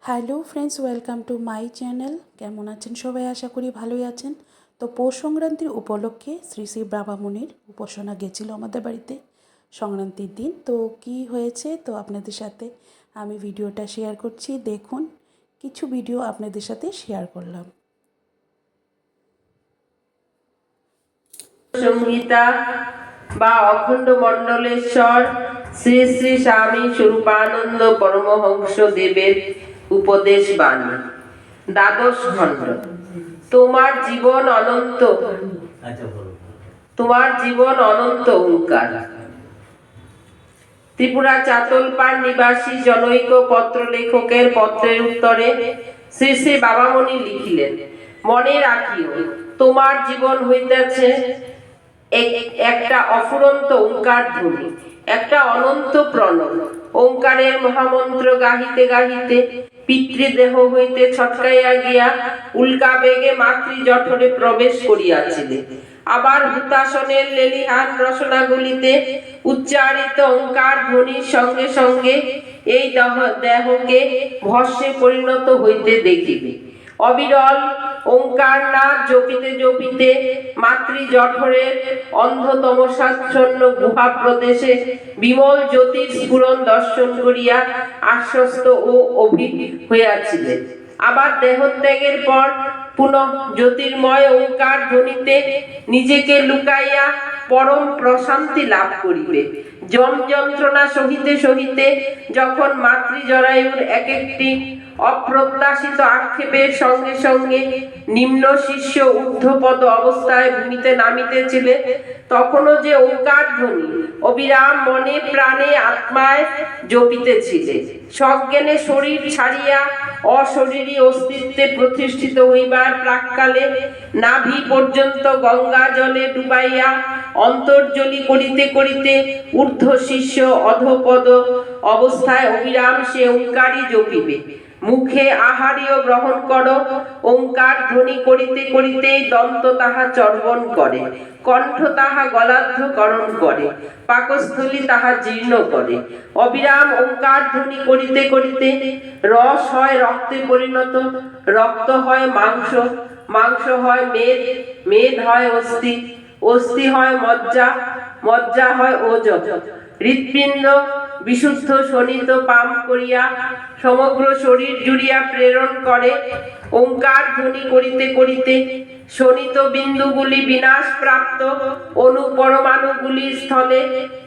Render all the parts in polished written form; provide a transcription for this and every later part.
Hello friends, welcome to my channel. কেমন আছেন সবাই? আশা করি ভালোই আছেন। তো পৌষ সংক্রান্তির উপলক্ষে শ্রী শ্রী বাবামুনির উপাসনা গেছিল আমাদের বাড়িতে সংক্রান্তির দিন। তো কি হয়েছে তো আপনাদের সাথে আমি ভিডিওটা শেয়ার করছি। দেখুন, কিছু ভিডিও আপনাদের সাথে শেয়ার করলাম। সংহিতা বা অখণ্ড মণ্ডলেশ্বর শ্রী শ্রী স্বামী স্বরূপানন্দ পরমহংস দেবের উপদেশ বাণী, দ্বাদশ খণ্ড। তোমার জীবন অনন্ত, তোমার জীবন অনন্ত ওঙ্কার। ত্রিপুরা চাতলপাড় নিবাসী জনৈক পত্র লেখকের পত্রের উত্তরে শ্রী শ্রী বাবামণি লিখিলেন, মনে রাখিও, তোমার জীবন হইতেছে একটা অফুরন্ত ওঙ্কার ধ্বনি, একটা অনন্ত প্রণব। ওঙ্কারের মহামন্ত্র গাহিতে গাহিতে পিতৃদেহ হইতে ছটকাইয়া গিয়া উল্কা বেগে মাতৃ জঠরে প্রবেশ করিয়াছিলে। আবার হুতাসনের লেলিহান রসনাগুলিতে উচ্চারিত ওঙ্কার ধ্বনির সঙ্গে সঙ্গে এই দেহকে ভস্মে পরিণত হইতে দেখিবে। অবিরল ওঙ্কার নাদ জপিতে জপিতে মাতৃ জঠরের অন্ধতমসাচ্ছন্ন গুহা প্রদেশে বিমল জ্যোতির স্ফুরণ দর্শন করিয়া আশ্বস্ত ও অভিক হইয়াছিলেন। আবার দেহত্যাগের পর পুনঃ জ্যোতির্ময় ওঙ্কার ধ্বনিতে নিজেকে লুকাইয়া পরম প্রশান্তি লাভ করিবে। যম যন্ত্রণা সহিতে সহিতে যখন মাতৃ জরায়ুর এক একটি অপ্রত্যাশিত আক্ষেপের সঙ্গে সঙ্গে নিম্ন শিষ্য ঊর্ধ্বপদ অবস্থায় ভূমিতে নামিতেছিলে, তখনও যে ওঙ্কার ধ্বনি অবিরাম মনে প্রাণে আত্মায় জপিতেছিলে। সজ্ঞানে শরীর ছাড়িয়া অশরীরী অস্তিত্বে প্রতিষ্ঠিত হইবার প্রাক্কালে নাভি পর্যন্ত গঙ্গা জলে ডুবাইয়া অন্তর্জলি করিতে করিতে ঊর্ধ্ব শিষ্য অধপদ অবস্থায় অবিরাম সে ওঙ্কারই জপিবে। মুখে আহার্য গ্রহণ করো, ওঙ্কার ধ্বনি করিতে করিতেই দন্ত তাহা চর্বণ করে, কণ্ঠ তাহা গলাধ্যকরণ করে, পাকস্থলী তাহা জীর্ণ করে। অবিরাম ওঙ্কার ধ্বনি করিতে করিতে রস হয় রক্তে পরিণত, রক্ত হয় মাংস, মাংস হয় মেদ, মেদ হয় অস্থি, অস্থি হয় মজ্জা, মজ্জা হয় ওজ। হৃৎপিণ্ড বিশুদ্ধ শোণিত পাম করিয়া সমগ্র শরীর জুড়িয়া প্রেরণ করে। ওঙ্কার ধ্বনি করিতে করিতে শোণিত বিন্দুগুলি বিনাশ প্রাপ্ত অনুপরমাণুগুলির স্থলে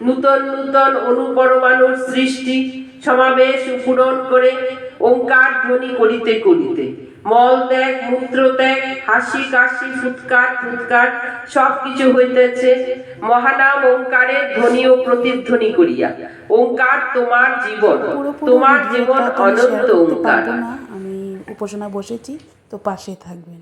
নূতন নূতন অনুপরমাণুর সৃষ্টি সমাবেশ পূরণ করে। ওঙ্কার ধ্বনি করিতে করিতে মল ত্যাগ, মূত্র ত্যাগ, হাসি কাশি, ফুৎকার ফুৎকার সবকিছু হইতেছে মহানাম ওঙ্কারের ধ্বনি ও প্রতিধ্বনি করিয়া। ওঙ্কার তোমার জীবন, তোমার জীবন অনন্ত ওঙ্কার। আমি উপাসনা বসেছি, তো পাশে থাকবেন।